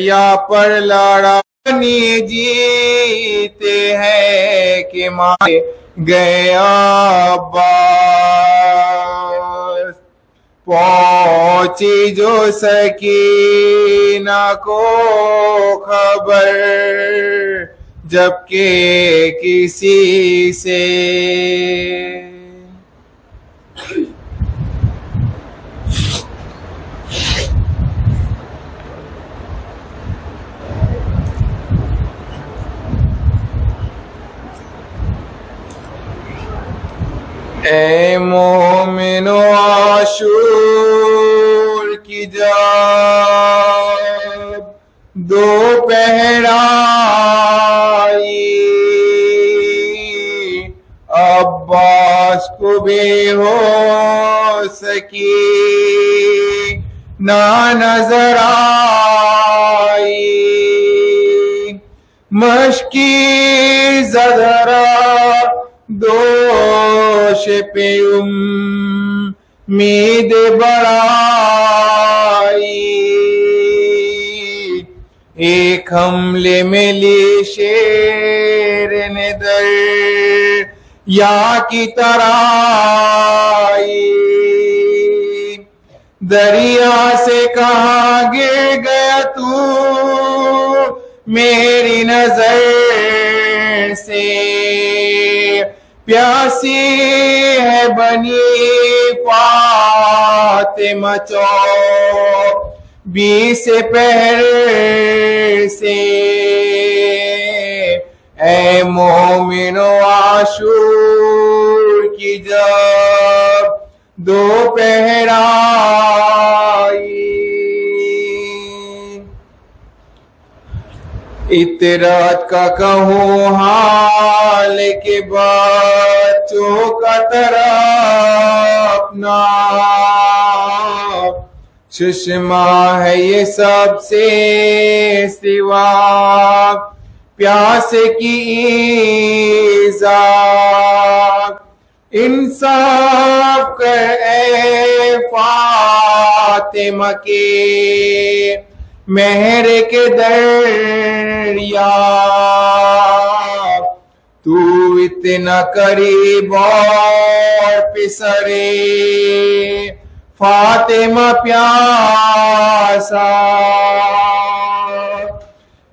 دریا پر لڑانی جیتے ہیں کہ مارے گیا عباس. پہنچی جو سکینہ کو خبر جبکہ کسی سے اے مومنو عاشور کی جب دوپہر آئی عباس کو بھی ہو سکی نہ نظر آئی. مشکی زدرا دوش پہ امید بڑھائی. ایک حملے میں لی شیر نے دریا کی طرح آئی. دریا سے کہاں گر گیا تو میری نظر سے, پیاسی ہے بنی فاطمہ چوک 20 پہر سے. اے مومنو عاشور کی جب دوپہر آئی اطراط کا کہوں حال کے بچوں کا طرح اپنا چشمہ ہے یہ سب سے سوا پیاس کی ایذا. انصاف کر اے فاطمہ کے مہر کے دریا, تو اتنا قریب اور پسرے فاطمہ پیاسا.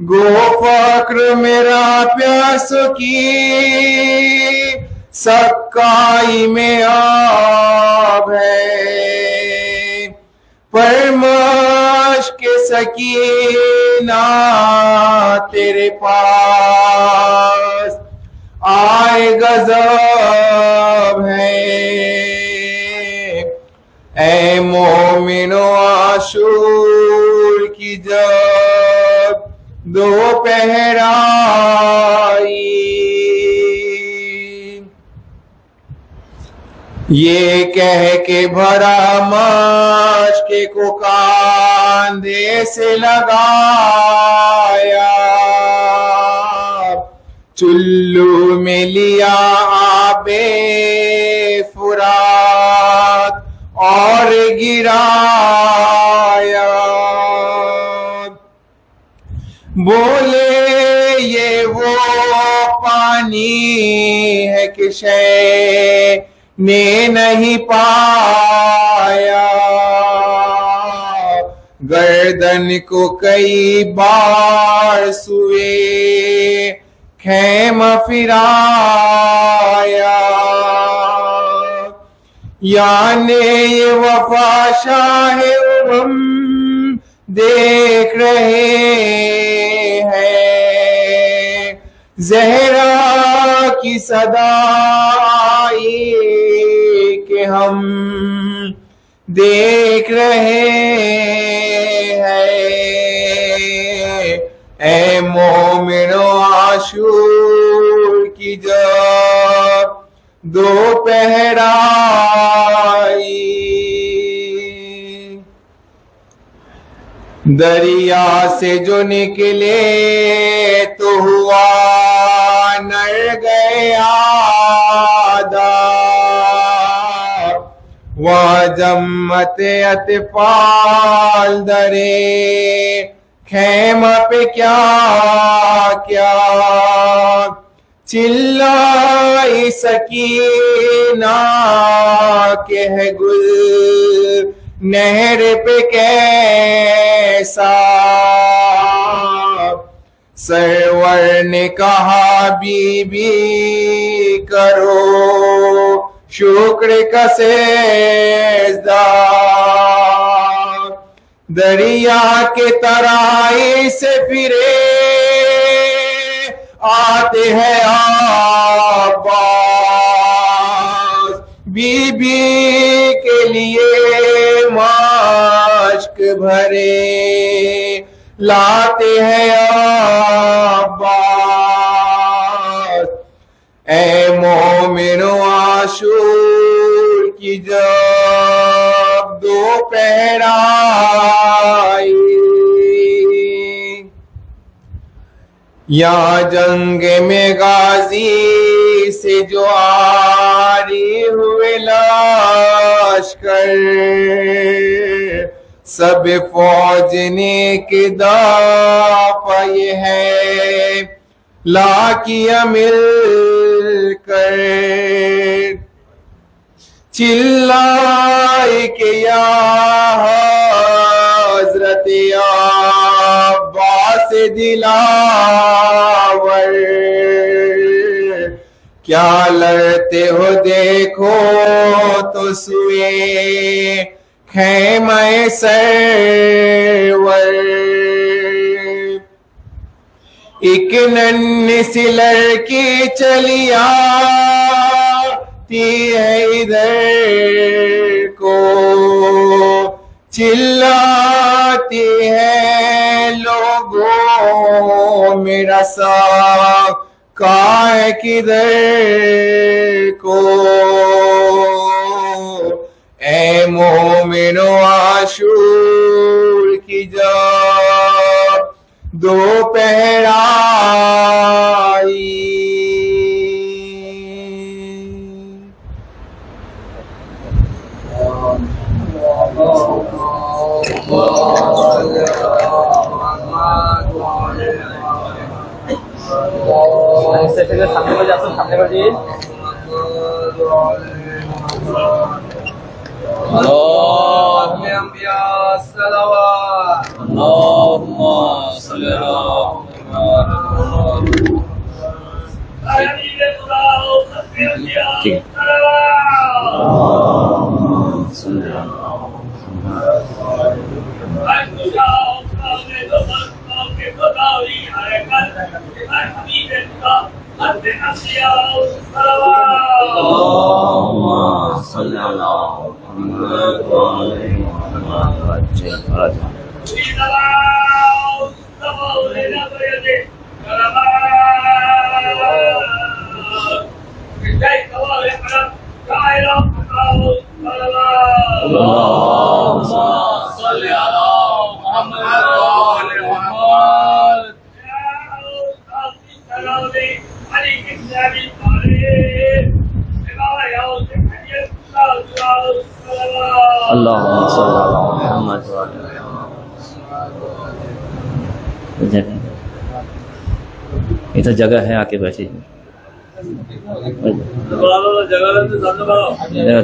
گو فقر میرا پیاس کی سکائی میں آب ہے, پر مشق سکینہ تیرے پاس آئے غضب ہے. اے مومنو عاشور کی جب دوپہر آئی یہ کہہ کے بھرا مشق کو کاندھے سے لگایا, چلو میں لیا آب فرات اور گرایا. بولے یہ وہ پانی ہے کہ شے نے نہیں پایا. گردن کو کئی بار سوئے خیمہ پھرایا. یعنی یہ وفا شاہ امم دیکھ رہے ہیں, زہرا کی صدا آئی کہ ہم دیکھ رہے ہیں. اے مومنو عاشور کی جب دوپہر آئی دریا سے جو نکلے تو ہوا نر گیا وجمت اطفال درے خیمہ پہ کیا کیا چلائی سکینہ کہ ہے گل نہر پہ کیسا سرور نے کہا بی بی کرو شکر کا سجدہ دریا کے ترائی سے پھرے آتے ہیں عباس بی بی کے لیے مشک بھرے لاتے ہیں عباس اے مومنو عاشور کی جب دوپہر آئی یا جنگ میں غازی سے جو آری ہوئے لشکر سب فوج نے کے دافع یہ ہے لا کیا مل کر چلائے کہ یا حضرت عباس دلاور کیا لڑتے ہو دیکھو تو سوئے خیمہ سرور ایک ننھی سی لڑکی چلی آتی ہے ادھر کو چلاتی ہے لوگوں میرا ساتھ کائے کدھر کو اے مومنو عاشور کی جب دوپہر آئی سامنے پر جاتا ہوں سامنے پر جی اللهم انبیاء صلوات اللهم صل علی ادھر جگہ ہے آ کے بیٹھے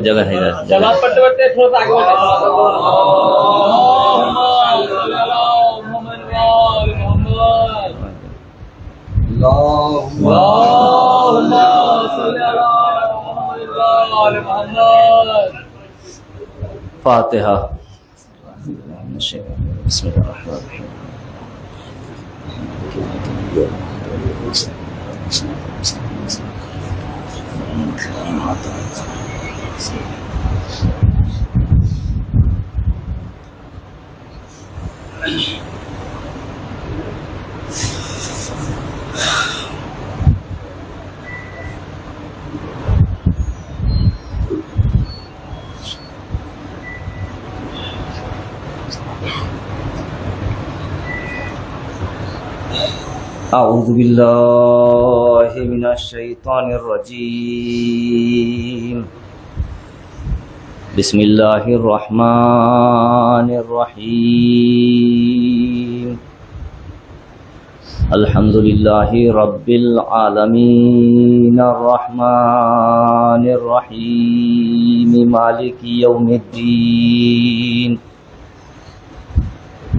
جگہ ہے فاتحہ بسم اللہ الرحمن الرحیم اعوذ باللہ من الشیطان الرجیم بسم اللہ الرحمن الرحیم الحمد للہ رب العالمین الرحمن الرحیم مالک یوم الدین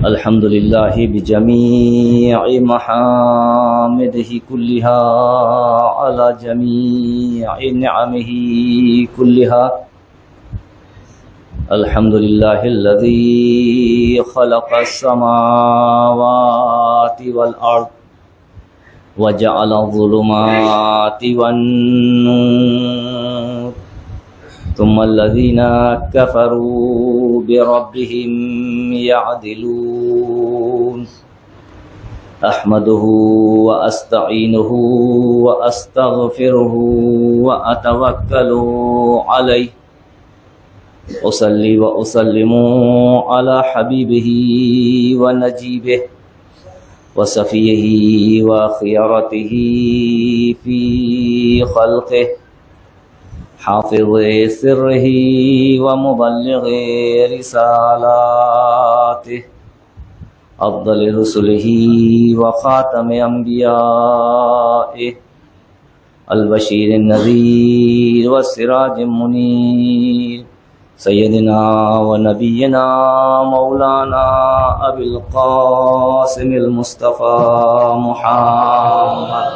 الحمد للہ بجمیع محامدہ کلہا علی جمیع نعمہ کلہا الحمد للہ الذی خلق السماوات والارض وجعل الظلمات والنور ثم الذين كفروا بربهم يعدلون احمده واستعينه واستغفره واتوكل عليه اصلي واسلم على حبيبه ونجيبه وصفيه وخيرته في خلقه حافظ سره ومبلغ رسالاته أفضل رسله وخاتم أنبيائه البشير النذير والسراج المنير سيدنا ونبينا مولانا أبي القاسم المصطفى محمد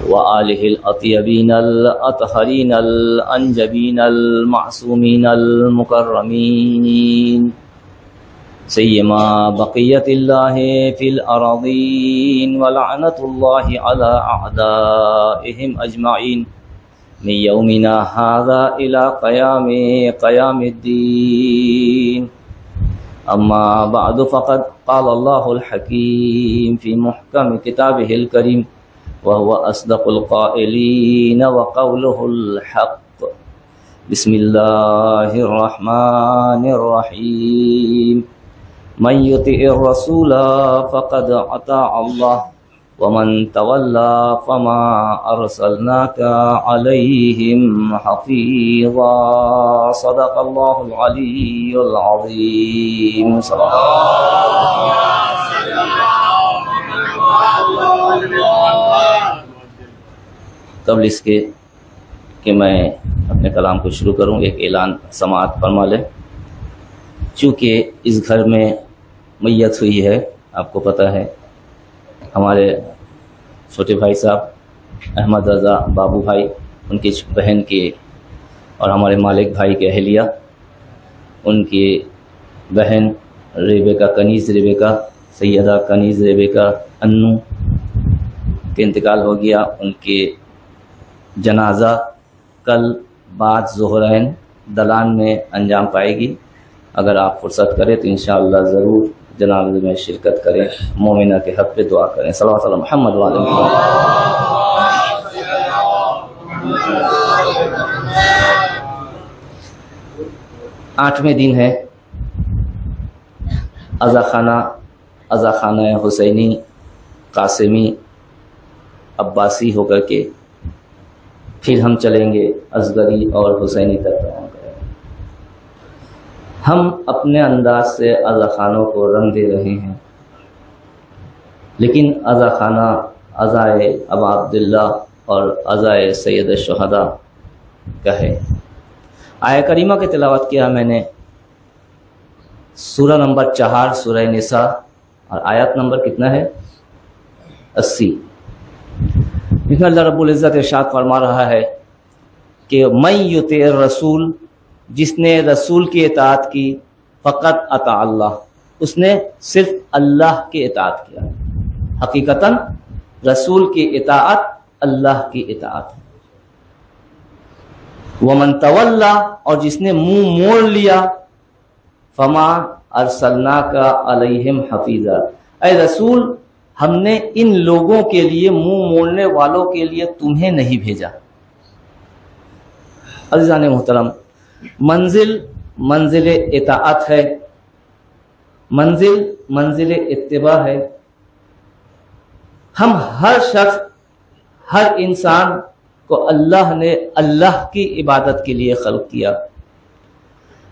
وآلہ الأطيبين الأطهرين الأنجبين المعصومين المكرمين سيما بقية الله في الأراضين ولعنة الله على أعدائهم أجمعين من يومنا هذا إلى قيام الدين أما بعد فقد قال الله الحكيم في محكم كتابه الكريم وهو أصدق القائلين وقوله الحق بسم الله الرحمن الرحيم من يطع الرسول فقد أطاع الله ومن تولى فما أرسلناك عليهم حفيظا صدق الله العلي العظيم صلى قبل اس کے کہ میں اپنے کلام کو شروع کروں ایک اعلان سماعت فرما لیں۔ چونکہ اس گھر میں میت ہوئی ہے، آپ کو پتہ ہے، ہمارے چھوٹے بھائی صاحب احمد رضا بابو بھائی، ان کی بہن کے اور ہمارے مالک بھائی کے اہلیہ، ان کی بہن ریبیکا کنیز ریبیکا سیدہ کنیز ریبیکا انو کے انتقال ہو گیا۔ ان کے جنازہ کل بعد ظہرین دلان میں انجام پائے گی۔ اگر آپ فرصت کریں تو انشاءاللہ ضرور جنازے میں شرکت کریں، مومنہ کے حق پہ دعا کریں۔ صلوات علی محمد وعلی محمد۔ 8ویں دن ہے عزا خانہ حسینی قاسمی عباسی ہو کر کے پھر ہم چلیں گے اصغری اور حسینی تک۔ ہم اپنے انداز سے عزا خانوں کو رنگ دے رہے ہیں، لیکن عزا خانہ عزائے ابا عبداللہ اور عزائے سید الشہداء کا ہے۔ آیہ کریمہ کی تلاوت کیا میں نے، سورہ نمبر 4 سورہ نساء، اور آیت نمبر کتنا ہے؟ 80۔ جس میں اللہ رب العزت ارشاد فرما رہا ہے کہ من یطع الرسول، جس نے رسول کی اطاعت کی، فقط اطاع اللہ، اس نے صرف اللہ کی اطاعت کیا۔ حقیقتاً رسول کی اطاعت اللہ کی اطاعت ہے۔ ومن تولا، اور جس نے منہ موڑ لیا، فما ارسلناک علیہم حفیظا، اے رسول ہم نے ان لوگوں کے لیے، منہ موڑنے والوں کے لیے تمہیں نہیں بھیجا۔ عزیزان محترم، منزل اطاعت ہے، منزل اتباع ہے۔ ہم ہر شخص، ہر انسان کو اللہ نے اللہ کی عبادت کے لیے خلق کیا۔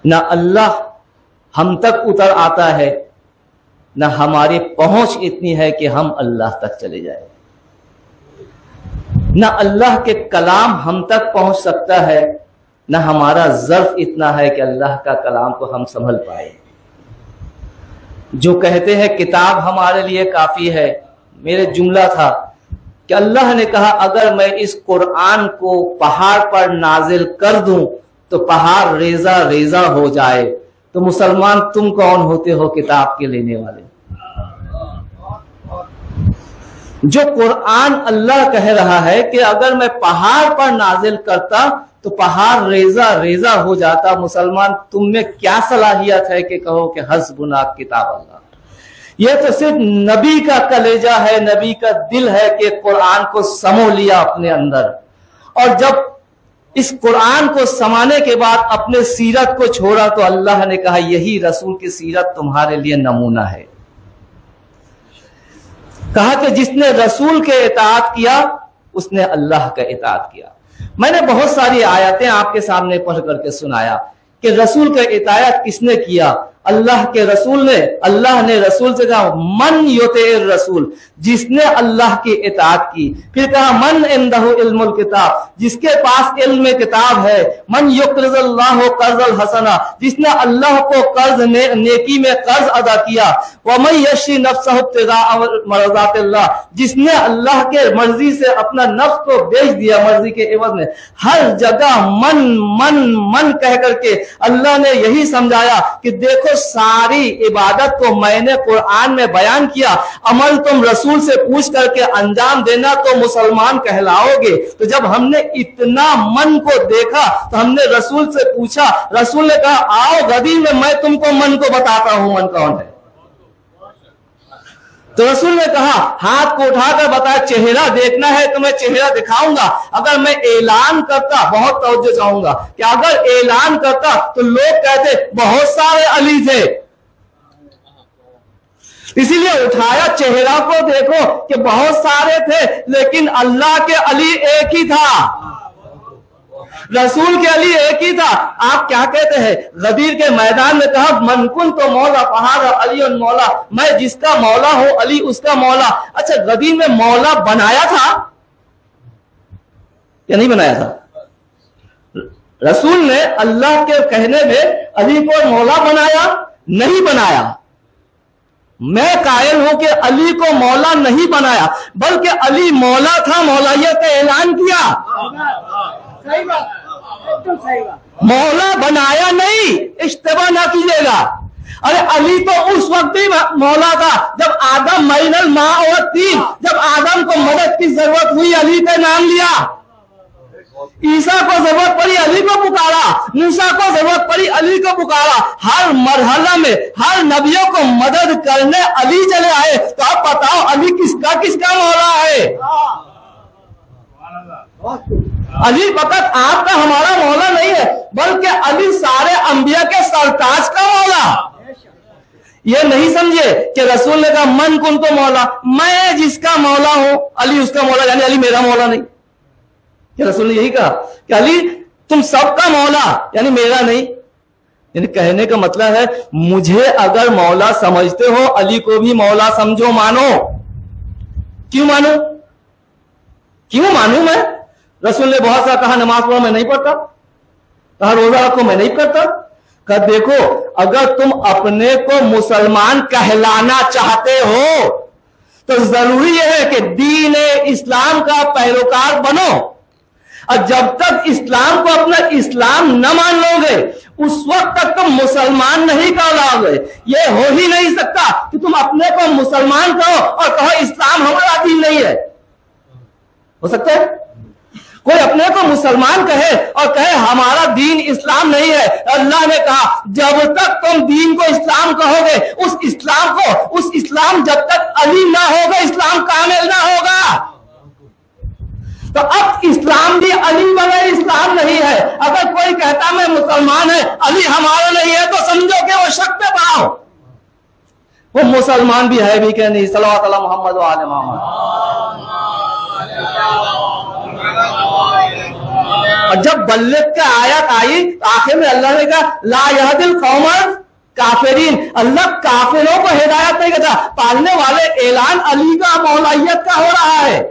نہ اللہ ہم تک اتر آتا ہے، نہ ہماری پہنچ اتنی ہے کہ ہم اللہ تک چلے جائیں، نہ اللہ کے کلام ہم تک پہنچ سکتا ہے، نہ ہمارا ظرف اتنا ہے کہ اللہ کا کلام کو ہم سنبھل پائے۔ جو کہتے ہیں کتاب ہمارے لیے کافی ہے، میرے جملہ تھا کہ اللہ نے کہا اگر میں اس قرآن کو پہاڑ پر نازل کر دوں تو پہاڑ ریزہ ریزہ ہو جائے، تو مسلمان تم کون ہوتے ہو کتاب کے لینے والے؟ جو قرآن اللہ کہہ رہا ہے کہ اگر میں پہاڑ پر نازل کرتا تو پہاڑ ریزہ ریزہ ہو جاتا، مسلمان تم میں کیا صلاحیت ہے کہ کہو کہ حسبنا کتاب اللہ؟ یہ تو صرف نبی کا کلیجہ ہے، نبی کا دل ہے کہ قرآن کو سمو لیا اپنے اندر، اور جب اس قرآن کو سمانے کے بعد اپنے سیرت کو چھوڑا تو اللہ نے کہا یہی رسول کی سیرت تمہارے لیے نمونہ ہے۔ کہا کہ جس نے رسول کے اطاعت کیا اس نے اللہ کا اطاعت کیا۔ میں نے بہت ساری آیتیں آپ کے سامنے پڑھ کر کے سنایا کہ رسول کا اطاعت کس نے کیا؟ اللہ کے رسول نے۔ اللہ نے رسول سے کہا من یطیع الرسول، جس نے اللہ کی اطاعت کی۔ پھر کہا من عنده علم الکتاب، جس کے پاس علم کتاب ہے۔ من یقرض اللہ قرض الحسنہ، جس نے اللہ کو قرض نیکی میں قرض ادا کیا۔ ومن یشری نفسہ ابتغاء مرضات اللہ، جس نے اللہ کے مرضی سے اپنا نفس کو بیچ دیا مرضی کے عوض میں۔ ہر جگہ من من من کہہ کر کے اللہ نے یہی سمجھایا کہ دیکھو ساری عبادت کو میں نے قرآن میں بیان کیا، عمل تم رسول سے پوچھ کر کے انجام دینا تو مسلمان کہلاؤ گے۔ تو جب ہم نے اتنا من کو دیکھا تو ہم نے رسول سے پوچھا، رسول نے کہا آؤ غدیر میں تم کو من کو بتاتا ہوں من کون ہے۔ تو رسول نے کہا ہاتھ کو اٹھا کر بتایا چہرہ دیکھنا ہے تو میں چہرہ دکھاؤں گا۔ اگر میں اعلان کرتا، بہت توجہ چاہوں گا کہ اگر اعلان کرتا تو لوگ کہتے بہت سارے علی تھے، اسی لیے اٹھایا چہرہ کو دیکھو کہ بہت سارے تھے لیکن اللہ کے علی ایک ہی تھا، رسول کے علی ایک ہی تھا۔ آپ کیا کہتے ہیں؟ غدیر کے میدان میں کہا من کن تو مولا فہذا علی مولا، میں جس کا مولا ہوں علی اس کا مولا۔ اچھا غدیر میں مولا بنایا تھا یا نہیں بنایا تھا؟ رسول نے اللہ کے کہنے میں علی کو مولا بنایا؟ نہیں بنایا۔ میں قائل ہوں کہ علی کو مولا نہیں بنایا بلکہ علی مولا تھا، مولایت کا اعلان کیا، مولا بنایا نہیں، اشتباہ نہ کیجیے گا۔ ارے علی تو اس وقت بھی مولا تھا جب آدم مین الماء والطین، جب آدم کو مدد کی ضرورت ہوئی علی کا نام لیا، عیسیٰ کو ضرورت پڑی علی کو پکارا، موسیٰ کو ضرورت پڑی علی کو پکارا۔ ہر مرحلہ میں ہر نبیوں کو مدد کرنے علی چلے آئے۔ تو آپ بتاؤ علی کس کا مولا ہے؟ علی فقط آپ کا ہمارا مولا نہیں ہے بلکہ علی سارے انبیاء کے سرتاج کا مولا۔ یہ نہیں سمجھے کہ رسول نے کہا من کن تو مولا، میں جس کا مولا ہوں علی اس کا مولا، یعنی علی میرا مولا نہیں۔ کہ رسول نے یہی کہا کہ علی تم سب کا مولا یعنی میرا نہیں۔ یعنی کہنے کا مطلب ہے مجھے اگر مولا سمجھتے ہو علی کو بھی مولا سمجھو، مانو۔ کیوں مانو؟ کیوں مانوں میں؟ رسول نے بہت سا کہا نماز پڑھو میں نہیں پڑھتا، کہا روزہ رکھو میں نہیں کرتا۔ کہا دیکھو اگر تم اپنے کو مسلمان کہلانا چاہتے ہو تو ضروری یہ ہے کہ دین اسلام کا پیروکار بنو، اور جب تک اسلام کو اپنا اسلام نہ مان لو گے اس وقت تک تم مسلمان نہیں کہلاؤ گے۔ یہ ہو ہی نہیں سکتا کہ تم اپنے کو مسلمان کہو اور کہو اسلام ہمارا دین نہیں ہے۔ ہو سکتا ہے کوئی اپنے کو مسلمان کہے اور کہے ہمارا دین اسلام نہیں ہے؟ اللہ نے کہا جب تک تم دین کو اسلام کہو گے اس اسلام جب تک علی نہ ہوگا اسلام کامل نہ ہوگا۔ تو اب اسلام بھی علی بغیر اسلام نہیں ہے۔ اگر کوئی کہتا میں مسلمان ہے علی ہمارا نہیں ہے تو سمجھو کہ وہ شک پہ پاؤ، وہ مسلمان بھی ہے بھی کہ نہیں؟ صلوات اللہ محمد و آل محمد۔ اور جب بلغ کا آیت آئی آخر میں اللہ نے کہا لا یہدی القوم काफिरीन, अल्लाह काफिरों को हिदायत नहीं करता, पालने वाले। ऐलान अली का मौलाइयत का हो रहा है,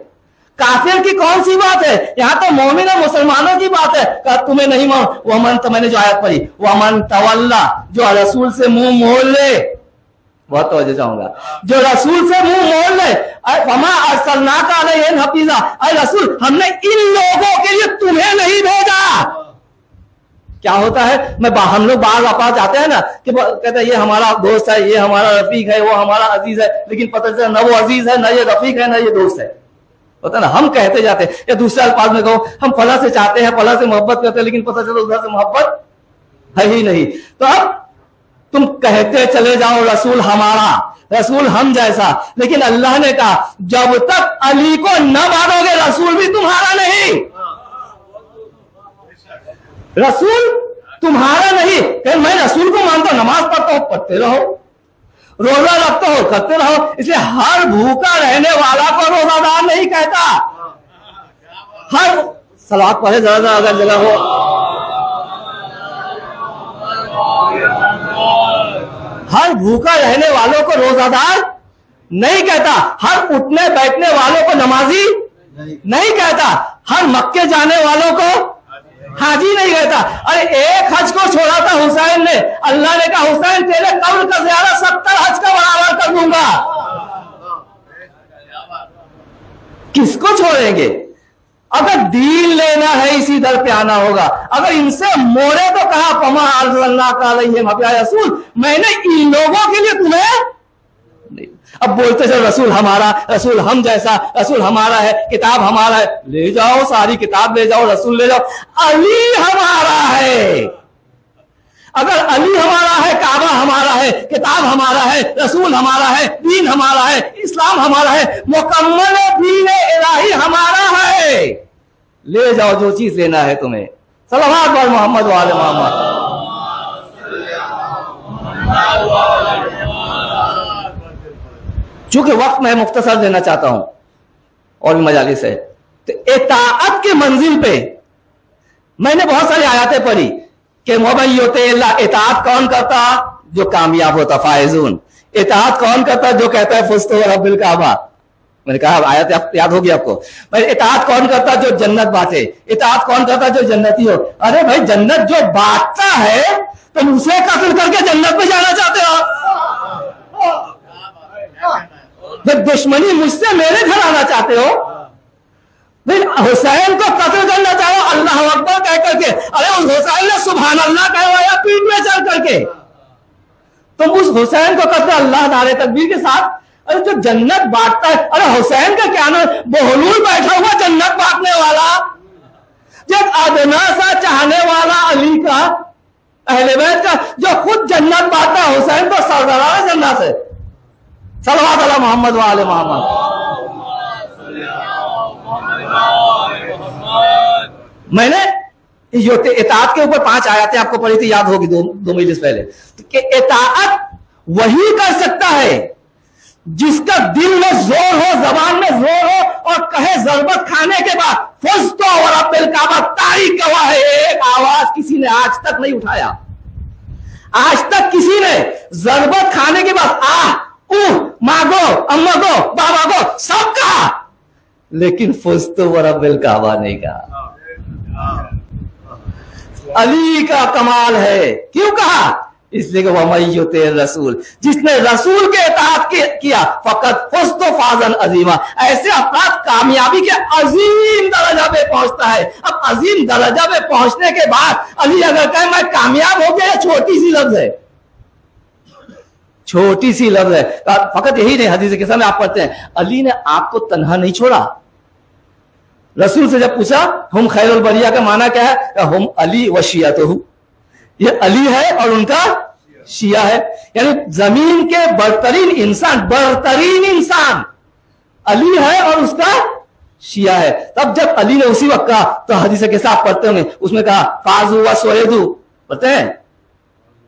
काफिर की कौन सी बात है? यहाँ तो मोमिन और मुसलमानों की बात है। कहा तुम्हें नहीं वमन, तो मैंने जो आयत पढ़ी, वमन तवल्ला, जो रसूल से मुंह मोड़ ले, बहुत तवज्जो चाहूंगा, जो रसूल से मुंह मोड़ ले, फमा अरसलनाका अलैहिम हफीजा, अरे रसूल हमने इन लोगों के लिए तुम्हें नहीं भेजा। क्या होता है, हम लोग बाहर वापस जाते हैं ना कि कहते हैं ये हमारा दोस्त है, ये हमारा रफीक है, वो हमारा अजीज है, लेकिन पता चला न वो अजीज है, न ये रफीक है, न ये दोस्त है। होता ना, हम कहते जाते हैं, या दूसरे अल्फाज में कहो हम फला से चाहते हैं, फला से मोहब्बत करते हैं, लेकिन पता चला उधर से मोहब्बत है ही नहीं। तो अब तुम कहते चले जाओ रसूल हमारा, रसूल हम जैसा, लेकिन अल्लाह ने कहा जब तक अली को न मानोगे रसूल भी तुम्हारा नहीं, रसूल तुम्हारा नहीं। फिर मैं रसूल को मानता हूं, नमाज पढ़ता हूं, पढ़ते रहो, रोजा रखते हो, करते रहो। इसलिए हर भूखा रहने वाला को रोजादार नहीं कहता। हर सलात पढ़े जरा अगर जगह हो, हर भूखा रहने वालों को रोजादार नहीं कहता, हर उठने बैठने वालों को नमाजी नहीं कहता, हर मक्के जाने वालों को हाजी नहीं कहता। अरे एक हज को छोड़ा था हुसैन ने, अल्लाह ने कहा हुसैन तेरे कब्र का ज़ियारत 70 हज का बराबर कर दूंगा। किसको छोड़ेंगे? अगर दीन लेना है इसी दर पे आना होगा। अगर इनसे मोड़े तो कहा फमा अरसलनाका अलैहिम हफीजा रसूल, मैंने इन लोगों के लिए तुम्हें नहीं। अब बोलते चलो रसूल हमारा, रसूल हम जैसा, रसूल हमारा है, किताब हमारा है, ले जाओ सारी किताब ले जाओ, रसूल ले जाओ, अली हमारा है। अगर अली हमारा है, काबा हमारा है, किताब हमारा है, रसूल हमारा है, दीन हमारा है, इस्लाम हमारा है, मुकम्मल दीन इलाही हमारा है, ले जाओ जो चीज लेना है तुम्हें। सल्लल्लाहु अलैहि मोहम्मद व आले मोहम्मद। चूंकि वक्त मैं मुख्तसर देना चाहता हूं और भी मजालिस है, तो इताअत के मंजिल पे मैंने बहुत सारी आयतें पढ़ी कि इताअत कौन करता जो कामयाब होता, फायजून। इताअत कौन करता जो कहता है फुज़्तु रब्बिल काबा। मैंने कहा आयत याद होगी आपको। भाई इताअत कौन करता जो जन्नत बांटे, इताअत कौन करता जो जन्नती हो। अरे भाई जन्नत जो बांटता है तुम उसे कत्ल करके जन्नत में जाना चाहते हो? जब दुश्मनी मुझसे मेरे घर आना चाहते हो, हुसैन को कत्ल करना चाहो अल्लाह अकबर कह करके, अरे उस हुसैन ने सुभान अल्लाह कहवाया पीठ में चल करके, तुम उस हुसैन को कत्ल अल्लाह नारे तकबीर के साथ। अरे जो जन्नत बांटता है, अरे हुसैन का क्या नाम, बहलूल बैठा हुआ जन्नत बांटने वाला, जब अदना सा चाहने वाला अली का, अहले बैत का, जो खुद जन्नत बांटता है, हुसैन तो सरदार जन्नत है। सल्लल्लाहु अलैहि मोहम्मद व आले मोहम्मद। मैंने इताअत के ऊपर 5 आयतें आपको पढ़ी थी, याद होगी दो महीने पहले, कि इताअत वही कर सकता है जिसका दिल में जोर हो, जबान में जोर हो, और कहे जरबत खाने के बाद फुज़्तु रब्बिल काबा, तारीख गवाह है, एक आवाज किसी ने आज तक नहीं उठाया। आज तक किसी ने जरबत खाने के बाद माँ गो, अम्मा गो, बाबा गो सब कहा, लेकिन फुज़्तु रब्बिल काबा नहीं कहा। अली का कमाल है। क्यों कहा? इसलिए वमय्युति रसूल, जिसने रसूल के इताअत किया फकत फुज़्तु फाज़न अजीमा, ऐसे अफराद कामयाबी के अजीम दर्जा पे पहुंचता है। अब अजीम दर्जा पे पहुंचने के बाद अली अगर कहे मैं कामयाब हो गया, छोटी सी लफ्ज है, छोटी सी लफ्ज है। फकत यही नहीं, हदीस के समय आप पढ़ते हैं अली ने आपको तन्हा नहीं छोड़ा। रसूल से जब पूछा हम खैरुल बरिया का माना क्या है, हम अली व शियतहु, ये अली है और उनका शिया है, यानी जमीन के बरतरीन इंसान अली है और उसका शिया है। तब जब अली ने उसी वक्त कहा, तो हदीस के साथ पढ़ते होंगे, उसमें कहा फाजू व सोएदू, पढ़ते हैं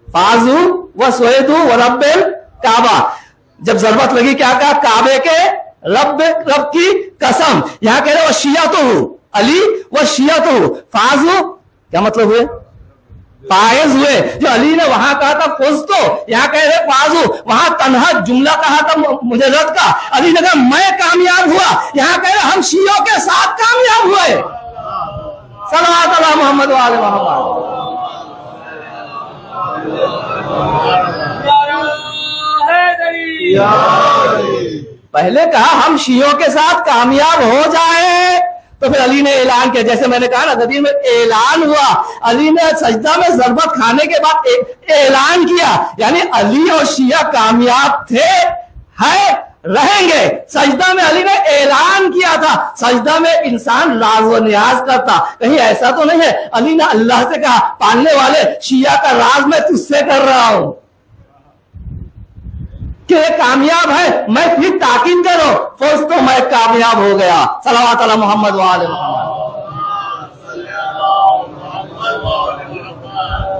फाजू व सोएदू व रब्बिल काबा। जब जरूरत लगी क्या कहा, काबे के रब की कसम। यहां कह रहे वो शिया तो हूं, अली वो शिया तो हूं, फाजू क्या मतलब हुए, फायज हुए। जो अली ने वहां कहा था फुज़्तु, यहाँ कह रहे फाज़ू, वहां तन्हा जुमला कहा था मुजर्रद का, अली ने कहा मैं कामयाब हुआ, यहाँ कह रहे हम शियों के साथ कामयाब हुए। सल्लल्लाहु अलैहि मोहम्मद व आले मोहम्मद। पहले कहा हम शियों के साथ कामयाब हो जाए, तो फिर अली ने ऐलान किया, जैसे मैंने कहा ना गदीर में ऐलान हुआ, अली ने सजदा में ज़रबत खाने के बाद ऐलान किया, यानी अली और शिया कामयाब थे, है, रहेंगे। सजदा में अली ने ऐलान किया था। सजदा में इंसान राज व नियाज करता, कहीं ऐसा तो नहीं है अली ने अल्लाह से कहा पालने वाले शिया का राज मैं तुझसे कर रहा हूं कि कामयाब है, मैं फिर ताकीद करो फौज तो मैं कामयाब हो गया। सल्लल्लाहु अलैहि मोहम्मद व आले मोहम्मद।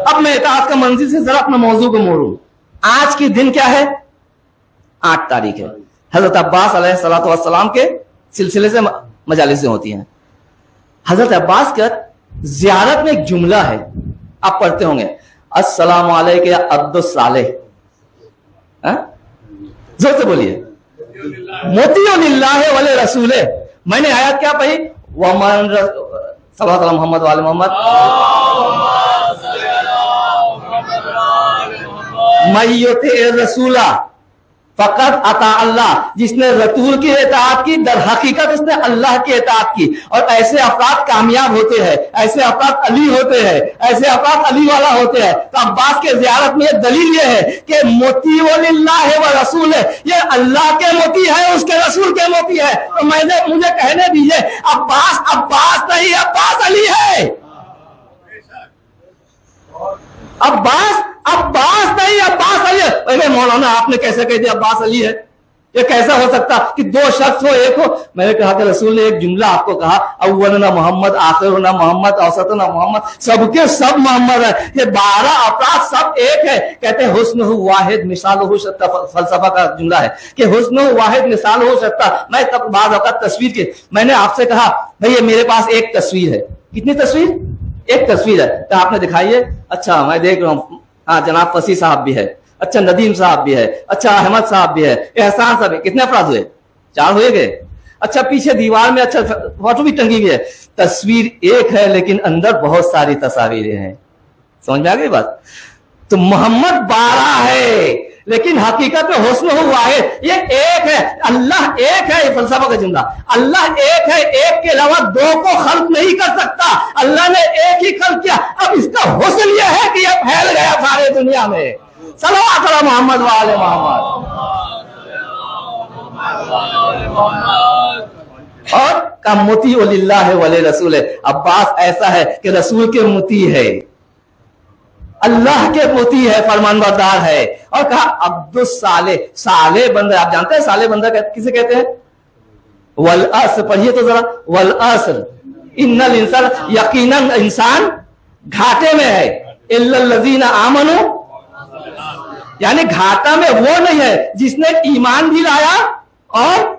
अब मैं इताअत का मंजिल से जरा अपना मौजू को मोड़ू। आज की दिन क्या है? 8 तारीख है। हजरत अब्बास अलैहिस्सलातु वस्सलाम के सिलसिले से मजालिसें होती हैं। हजरत अब्बास का जियारत में एक जुमला है, आप पढ़ते होंगे, अस्सलामु अलैका या अब्दुस सालेह। जोर से बोलिए, मोतियो लिल्लाह वले रसूले। मैंने आयत क्या पढ़ी? वमन सल्लल्लाहु अलैहि मोहम्मद वाले मोहम्मद मय्युति रसूला फकत अता अल्लाह, जिसने रसूल की इताअत की दर हकीकत उसने अल्लाह की इताअत की। और ऐसे अफराद कामयाब होते हैं, ऐसे अफराद अली होते हैं, ऐसे अफराद अली वाला होते हैं। तो अब्बास के जियारत में दलील ये है कि मोती लिल्लाह व रसूल है, ये अल्लाह के मोती है, उसके रसूल के मोती है। तो मुझे कहने दीजिए अब्बास नहीं, अब्बास अली है। अब्बास नहीं, अब्बास अली है। अरे मौलाना आपने कैसे कह दिया अब्बास अली है? ये कैसा हो सकता कि 2 शख्स हो, एक हो? मैंने कहा कि रसूल ने एक जुमला आपको कहा, अव्वलना मोहम्मद, आखिरना मोहम्मद, औसतना मोहम्मद, सबके सब मोहम्मद है। ये 12 अफराद सब एक है। कहते हैं हुस्न वाहिद मिसालहु शत्ता, फलसफा का जुमला है कि हुस्न वाहिद मिसालहु शत्ता। मैं तब बाद औकात तस्वीर की, मैंने आपसे कहा भैया मेरे पास एक तस्वीर है। कितनी तस्वीर? एक तस्वीर है। तो आपने दिखाइए। अच्छा मैं देख रहा हूँ, हाँ जनाब फसी साहब भी है, अच्छा नदीम साहब भी है, अच्छा अहमद साहब भी है, एहसान साहब। कितने अफराद हुए? 4 हुए गए। अच्छा पीछे दीवार में अच्छा फोटो भी टंगी हुई है। तस्वीर एक है लेकिन अंदर बहुत सारी तस्वीरें हैं। समझ में आ गई बात? तो मोहम्मद 12 है लेकिन हकीकत में हुस्न हुआ है, ये एक है। अल्लाह एक है, ये फलसफा का जुमला। अल्लाह एक है, एक के अलावा 2 को खल्क नहीं कर सकता। अल्लाह ने एक ही खल्क किया। अब इसका हुस्न ये है कि ये फैल गया सारे दुनिया में। सल्लल्लाहु अलैहि मोहम्मद व आले मोहम्मद। और का मोती लिल्लाह वले रसूल है। अब्बास ऐसा है कि रसूल के मोती है, अल्लाह के मोती है, फरमानबरदार है। और कहा अब्दुस साले, साले बंदा। आप जानते हैं साले बंदा किसे कहते हैं? वल अस्र, पढ़िए तो जरा, वल अस्र इन्नल इंसान, यकीनन इंसान घाटे में है। इल्लल लज़ीना आमनू, यानी घाटा में वो नहीं है जिसने ईमान भी लाया और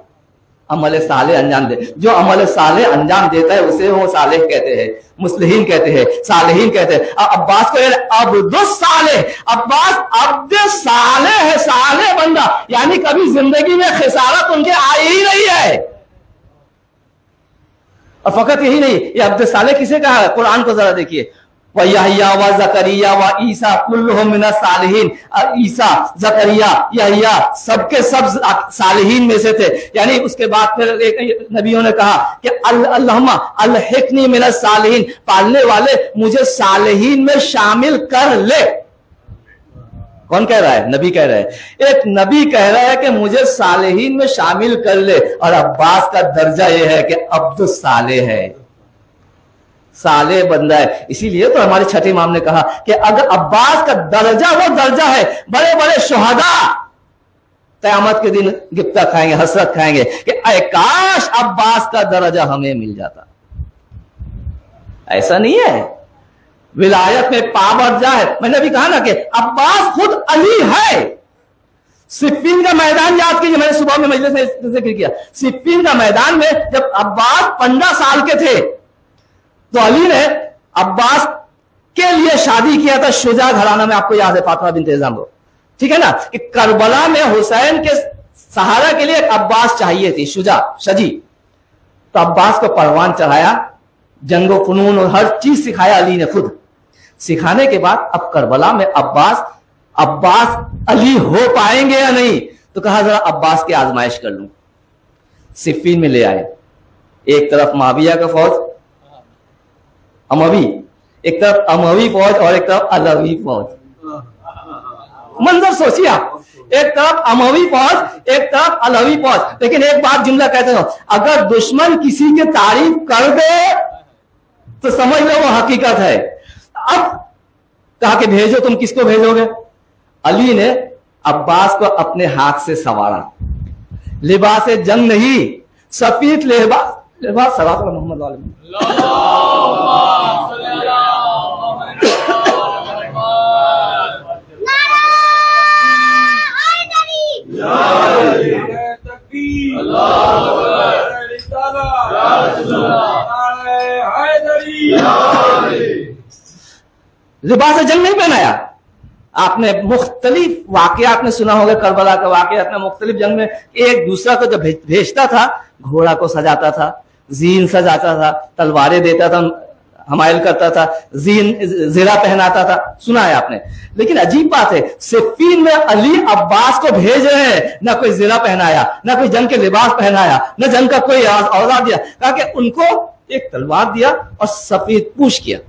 अमल साले अंजाम दे। जो अमल साले अंजाम देता है उसे वो सालेह कहते हैं, मुस्लिहीन कहते हैं, सालेहीन कहते हैं। अब्बास को अब्दुस साले, अब्बास अब्द साले है, साले बंदा। यानी कभी जिंदगी में खिसारत उनके आई ही नहीं है। और फकत यही नहीं, ये अब्द साले किसे कहा है? कुरान को जरा देखिए, व यहया व जकरिया व ईसा कुल्लुहुम मिनस सालिहीन। ईसा, जकरिया, यहया सबके सब सालिहीन में से थे। यानी उसके बाद फिर एक नबियों ने कहा कि अल्लाहुम्मा अलहिकनी मिनस सालिहीन, पालने वाले मुझे सालिहीन में शामिल कर ले। कौन कह रहा है? नबी कह रहा है। एक नबी कह रहा है कि मुझे सालिहीन में शामिल कर ले। और अब्बास का दर्जा यह है कि अब्दुस साले है, साले बंदा है। इसीलिए तो हमारे छठे इमाम ने कहा कि अगर अब्बास का दर्जा वो दर्जा है, बड़े बड़े शुहदा क़यामत के दिन गिफ्ता खाएंगे, हसरत खाएंगे कि ऐ काश अब्बास का दर्जा हमें मिल जाता। ऐसा नहीं है, विलायत में पावर जाए। मैंने भी कहा ना कि अब्बास खुद अली है। सिफ्फीन का मैदान याद कीजिए, मैंने सुबह में मजलिस में जिक्र किया। सिफ्फीन का मैदान में जब अब्बास 15 साल के थे तो अली ने अब्बास के लिए शादी किया था शुजा घराना में, आपको याद है, फातिमा बिन्त इज़ाम को, ठीक है ना, कि करबला में हुसैन के सहारा के लिए एक अब्बास चाहिए थी, शुजा शजी, तो अब्बास को परवान चढ़ाया, जंगो फनून और हर चीज सिखाया अली ने खुद। सिखाने के बाद अब करबला में अब्बास अली हो पाएंगे या नहीं, तो कहा जरा अब्बास की आजमाइश कर लूं। सिफीन में ले आए, एक तरफ माविया का फौज अमवी, एक तरफ अमवी फौज और एक तरफ अलवी फौज। मंजर सोचिए आप, एक तरफ अमवी फौज एक तरफ अलवी फौज। लेकिन एक बात जुमला कहते हो, अगर दुश्मन किसी की तारीफ कर दे तो समझ लो वो हकीकत है। अब कहा कि भेजो, तुम किसको भेजोगे? अली ने अब्बास को अपने हाथ से संवारा, लिबास जंग नहीं, सफीद लिबास सलात मोहम्मद वाले लिबास जंग नहीं पहनाया। आपने मुख्तलिफ वाकयात में सुना होगा, करबला का वाकयात में मुख्तलिफ जंग में एक दूसरा को जब भेजता था, घोड़ा को सजाता था, जीन सजाता था, तलवारें देता था, हमायल करता था, जीरा पहनाता था, सुना है आपने। लेकिन अजीब बात है, सिफीन में अली अब्बास को भेज रहे हैं, ना कोई जीरा पहनाया, ना कोई जंग के लिबास पहनाया, ना जंग का कोई औजार दिया, कहा कि उनको एक तलवार दिया और सफेद पूछ किया,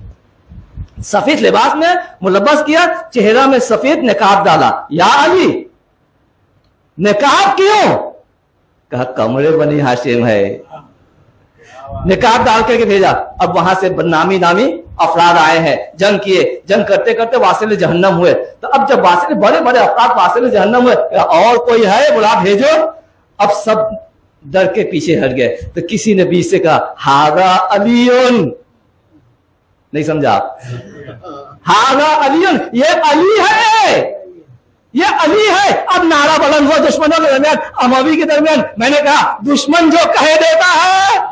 सफेद लिबास में मुलब्बस किया, चेहरा में सफेद निकाब डाला। या अली निकाब क्यों? कहा कमरे बनी हाशिम है, निकाब डाल करके भेजा। अब वहां से नामी अफराद आए हैं, जंग किए, जंग करते करते वासिल जहन्नम हुए। तो अब जब वासिल बड़े बड़े अफराद वासिल जहन्नम हुए, और कोई है बुला भेजो। अब सब डर के पीछे हट गए। तो किसी ने बीच से कहा हादा अलीउन, नहीं समझा आप? हादा अलीउन, ये अली है, ये अली है। अब नारा बुलंद हुआ दुश्मनों के दरमियान, अमवी के दरमियान। मैंने कहा दुश्मन जो कहे देता है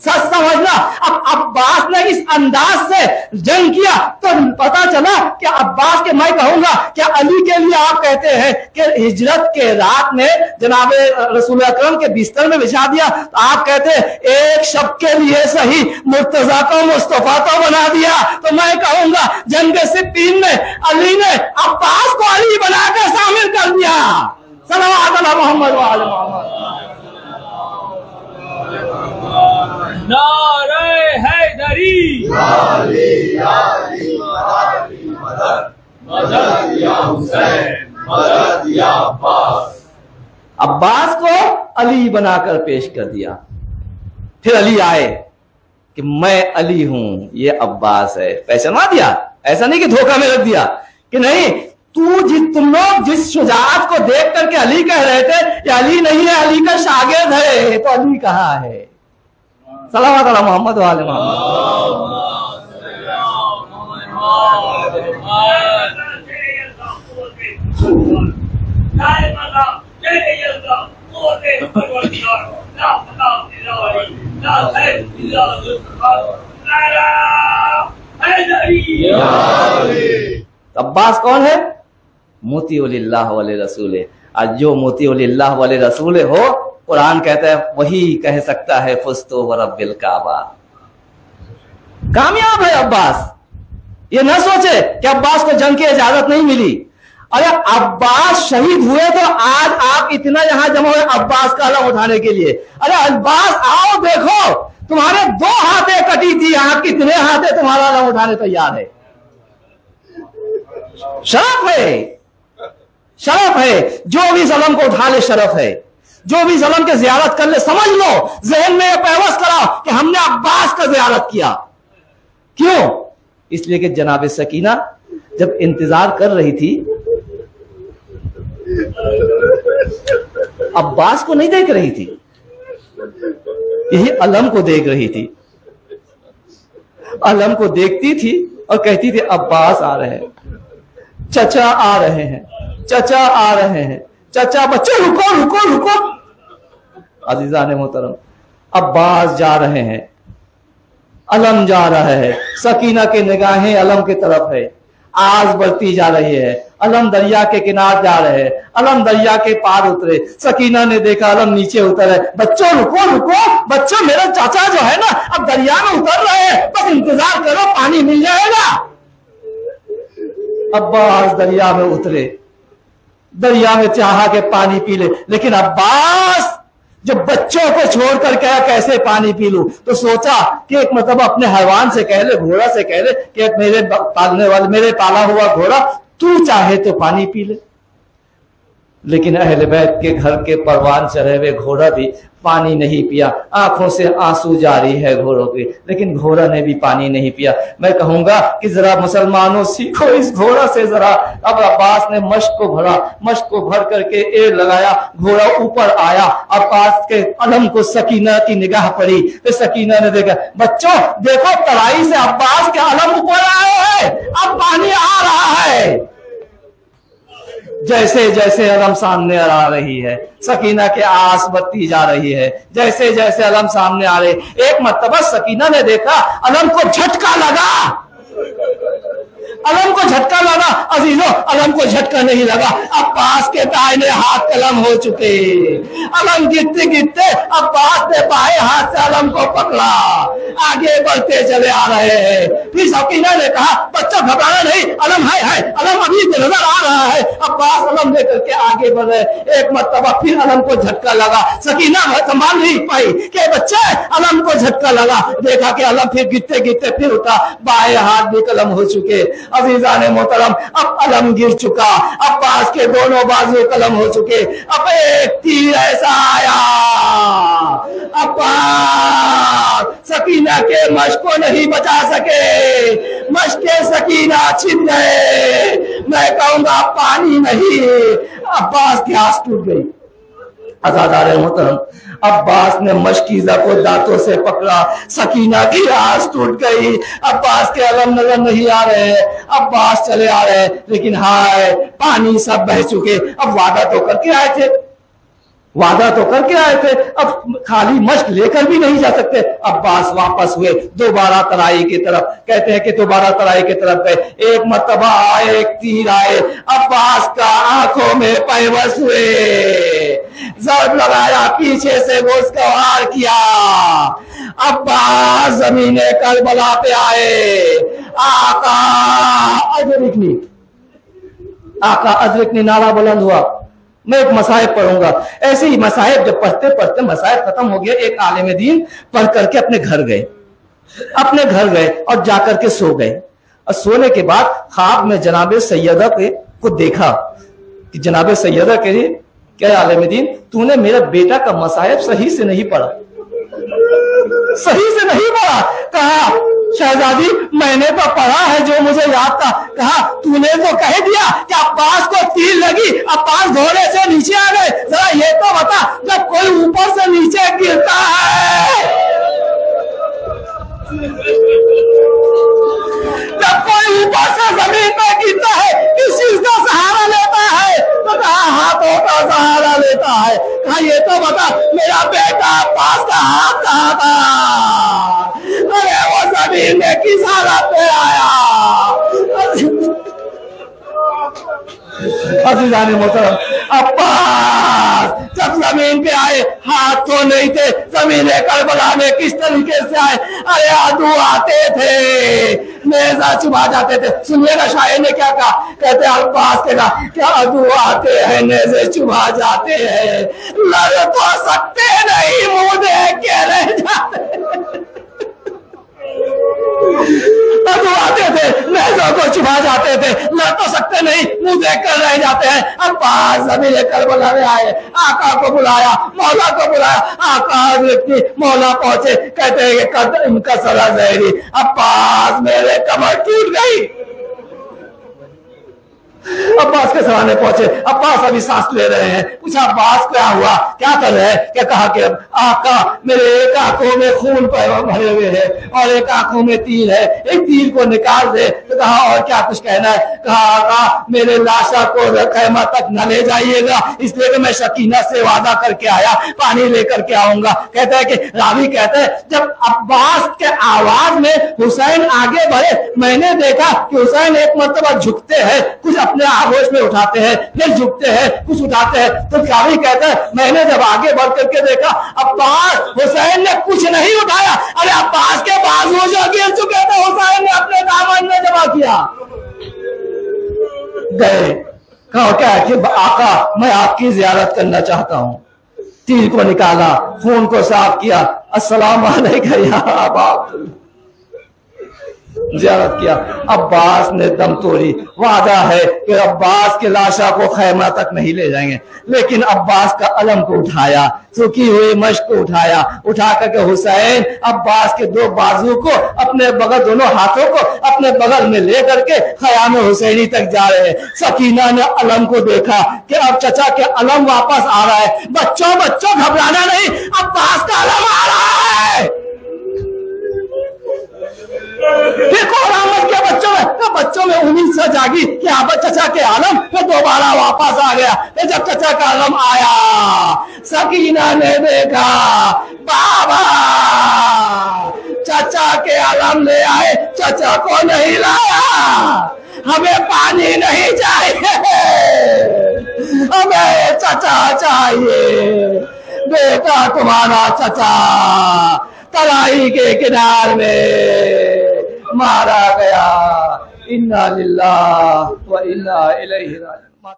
सच समझना। अब अब्बास ने इस अंदाज से जंग किया तो पता चला कि अब्बास के, मैं कहूंगा क्या अली के लिए आप कहते हैं कि हिजरत के रात में जनाब रसूल अकरम के बिस्तर में बिछा दिया, तो आप कहते हैं एक शब के लिए सही मुर्तजा को मुस्तफा तो बना दिया। तो मैं कहूंगा जंग सिफीन में अली ने अब्बास को अली बनाकर शामिल कर दिया। सल्लल्लाहु अलैहि मोहम्मद व आले मोहम्मद। नारे हैदरी, मदद या हुसैन, मदद या अब्बास। अब्बास को अली बनाकर पेश कर दिया। फिर अली आए कि मैं अली हूं, ये अब्बास है, पहचाना दिया। ऐसा नहीं कि धोखा में रख दिया कि नहीं तुम लोग जिस शुजाअत को देख करके अली कह रहे थे ये अली नहीं है, अली का शागिर्द है, तो अली कहाँ है? सल्लल्लाहु अलैहि मोहम्मद व आले मोहम्मद। अब्बास कौन है? मोतीउल्लाह वाले रसूल है। आज जो मोतीउल्लाह वाले रसूल हो, कुरान कहता है वही कह सकता है फुस्तु व रब्बिल काबा। कामयाब है अब्बास। ये न सोचे कि अब्बास को जंग की इजाजत नहीं मिली। अरे अब्बास शहीद हुए तो आज आप इतना यहां जमा हुए अब्बास का अलम उठाने के लिए। अरे अब्बास आओ देखो, तुम्हारे 2 हाथें कटी थी, यहां कितने हाथें तुम्हारा अलम उठाने तैयार है। शरफ है, शरफ है। जो भी सलम को उठा ले शरफ है, जो भी सलम के जियारत कर ले, समझ लो जहन में पैवस कराओ कि हमने अब्बास का जियारत किया। क्यों? इसलिए कि जनाब सकीना जब इंतजार कर रही थी, अब्बास को नहीं देख रही थी, यही अलम को देख रही थी। अलम को देखती थी और कहती थी अब्बास आ रहे हैं, चचा आ रहे हैं, चचा आ रहे हैं, चचा। बच्चे रुको रुको रुको। अजीजा ने मोहतरम, अब्बास जा रहे हैं, अलम जा रहा है, सकीना की निगाहें अलम की तरफ है, आज बढ़ती जा रही है। अलम दरिया के किनारे जा रहे हैं, अलम दरिया के पार उतरे। सकीना ने देखा अलम नीचे उतर है। बच्चों रुको रुको, बच्चों मेरे चाचा जो है ना अब दरिया में उतर रहे हैं, बस इंतजार करो पानी मिल जाएगा। अब्बास दरिया में उतरे, दरिया में चाहा के पानी पी ले, लेकिन अब्बास जो बच्चों को छोड़ कर कहा कैसे पानी पी लूं, तो सोचा कि एक मतलब अपने हैवान से कह ले, घोड़ा से कह ले कि मेरे पालने वाले, मेरे पाला हुआ घोड़ा, तू चाहे तो पानी पी ले। लेकिन अहले बैत के घर के परवान चढ़े हुए घोड़ा भी पानी नहीं पिया, आंखों से आंसू जारी है घोड़ों के, लेकिन घोड़ा ने भी पानी नहीं पिया। मैं कहूंगा कि जरा मुसलमानों सीखो इस घोड़ा से जरा। अब अब्बास ने मश्क को भरा, मश्क को भर करके एड़ लगाया, घोड़ा ऊपर आया। अब्बास के अलम को सकीना की निगाह पड़ी, तो सकीना ने देखा, बच्चों देखो तराई से अब्बास के अलम ऊपर आए हैं, अब पानी आ रहा है। जैसे जैसे अलम सामने आ रही है, सकीना के आस बढ़ती जा रही है, जैसे जैसे अलम सामने आ रही। एक मर्तबा सकीना ने देखा अलम को झटका लगा, अलम को झटका लगा। अजीजों अलम को झटका नहीं लगा, अब्बास के दाहिने हाथ कलम हो चुके। अलम गिरते गिरते अब्बास ने बाएं हाथ से अलम को पकड़ा, आगे बढ़ते चले आ रहे हैं। फिर सकीना ने कहा, बच्चा घबराना नहीं, अलम है अलम अभी नजर आ रहा है। अब्बास अलम लेकर के आगे बढ़ रहे। एक मर्तबा फिर अलम को झटका लगा, सकीना संभाल नहीं पाई कि बच्चे अलम को झटका लगा। देखा कि अलम फिर गिरते गिरते फिर उठा, बाएं हाथ भी कलम हो चुके। अजीजाने मोहतरम अब अलम गिर चुका, अब्बास के दोनों बाजू कलम हो चुके। अब एक तीर ऐसा आया, अब्बास सकीना के मश्क को नहीं बचा सके, मश्क सकीना छिन गए। मैं कहूंगा पानी नहीं, अब्बास की आस टूट गई। अज़ादारे मोहतरम अब्बास ने मशकीज़ा को दांतों से पकड़ा, सकीना की आस टूट गई। अब्बास के अलम नजर नहीं आ रहे, अब्बास चले आ रहे, लेकिन हाय पानी सब बह चुके। अब वादा तो करके आए थे, वादा तो करके आए थे, अब खाली मश्क लेकर भी नहीं जा सकते। अब्बास वापस हुए दोबारा तराई की तरफ, कहते हैं कि दोबारा तराई की तरफ गए। एक मर्तबा आए, एक तीर आए, अब्बास का आंखों में पैवस हुए, जर्ब लगाया, पीछे से उसका वार किया। अब्बास ज़मीने करबला पे आए। आका अदरिकनी, आका अदरिकनी नारा बुलंद हुआ। मैं एक मसाहिब पढ़ूंगा। ऐसे ही मसाहिब जब पढ़ते पढ़ते मसाहिब खत्म हो गया, एक आलिम दीन पढ़ करके अपने घर गए, अपने घर गए और जाकर के सो गए। और सोने के बाद ख्वाब में जनाब सैयदा को देखा कि जनाब सैयदा कह रही, क्या आलिम दीन तूने मेरा बेटा का मसाहिब सही से नहीं पढ़ा, सही से नहीं पढ़ा। कहा शहजादी मैंने तो पढ़ा है जो मुझे याद था। कहा तूने तो कह दिया कि अब्बास को तीर लगी, अब्बास घोड़े से नीचे आ गए। जरा ये तो बता, जब कोई ऊपर से नीचे गिरता है, जब कोई ऊपर से जमीन पर गिरता है, किस चीज का सहारा लेता है? तो कहा हाथों का सहारा लेता है। कहा ये तो बता मेरा बेटा अब्बास का हाथ कहाँ था? अरे वो जमीन में किस हालत में आया? अज़ीज़ाने मोहतरम अब्बास जब जमीन पे आए, हाथ तो नहीं थे, जमीने करबला में किस तरीके से आए? अरे आदू आते थे, नेज़ा चुभा जाते थे। सुनिएगा शायर ने क्या कहा, कहते अब्बास के कहा क्या आदू आते हैं, नेज़े चुभा जाते हैं, लड़ तो सकते नहीं, मुंह देख के रह जाते। आते थे, नेज़ों को चुभा जाते थे, लड़ तो सकते नहीं, मुंह देख कर रह जाते हैं। अब्बास ज़मीन करबला में आए, आका को बुलाया, मौला को बुलाया। आका हज़रत मौला पहुंचे, कहते हैं कि कद इनका सरा ज़हरी, अब्बास मेरे कमर टूट गई। अब्बास के सराहने पहुंचे, अब्बास अभी सांस ले रहे हैं। पूछा अब्बास क्या हुआ, क्या कर रहे हैं? क्या कहा कि आका मेरे एक आंखों में खून भरे हुए है और एक आंखों में तीर है, एक तीर को निकाल दे। तो کہا اور کیا کچھ کہنا ہے؟ کہا آقا میرے لاشا کو خیمہ تک نہ لے جائیے گا، اس لیے کہ میں سکینہ سے وعدہ کر کے آیا پانی لے کر کے آؤں گا۔ کہتا ہے کہ راوی کہتا ہے جب عباس کے آواز میں حسین آگے بڑھے، میں نے دیکھا کہ حسین ایک مرتبہ جھکتے ہیں، کچھ اپنے آغوش میں اٹھاتے ہیں، پھر جھکتے ہیں، کچھ اٹھاتے ہیں۔ تو راوی کہتا ہے میں نے جب آگے بڑھ کر کے دیکھا عباس حسین نے کچھ نہیں اٹھایا، ارے عباس کے بازو جو گر چکے تھے حسین نے اپنے دامن میں جمع کیا۔ گئے کہا کیا کہ آقا میں آپ کی زیارت کرنا چاہتا ہوں، تیر کو نکالا، خون کو صاف کیا، السلام علیکم یا ابا زیارت کیا۔ عباس نے دم توڑی، وعدہ ہے کہ عباس کے لاشا کو خیمہ تک نہیں لے جائیں گے، لیکن عباس کا علم کو اٹھایا، سوکھی ہوئی مشق کو اٹھایا، اٹھا کر کے حسین عباس کے دو بازو کو اپنے بغل، دونوں ہاتھوں کو اپنے بغل میں لے کر کے خیام حسینی تک جا رہے ہیں۔ سکینہ نے علم کو دیکھا کہ اب چچا کے علم واپس آ رہا ہے، بچوں گھبرانا نہیں، عباس کا علم آ رہا ہے۔ پھر قرآن کے بچوں میں امید سے جاگی کہ اب چچا کے عالم پھر دوبارہ واپس آ گیا۔ پھر جب چچا کا عالم آیا، سکینہ نے دیکھا بابا چچا کے عالم لے آئے، چچا کو نہیں لایا، ہمیں پانی نہیں چاہیے، ہمیں چچا چاہیے، بیٹا تمہارا چچا ترائی کے کنار میں مارا گیا۔ انا للہ و انا الیہ راجعون۔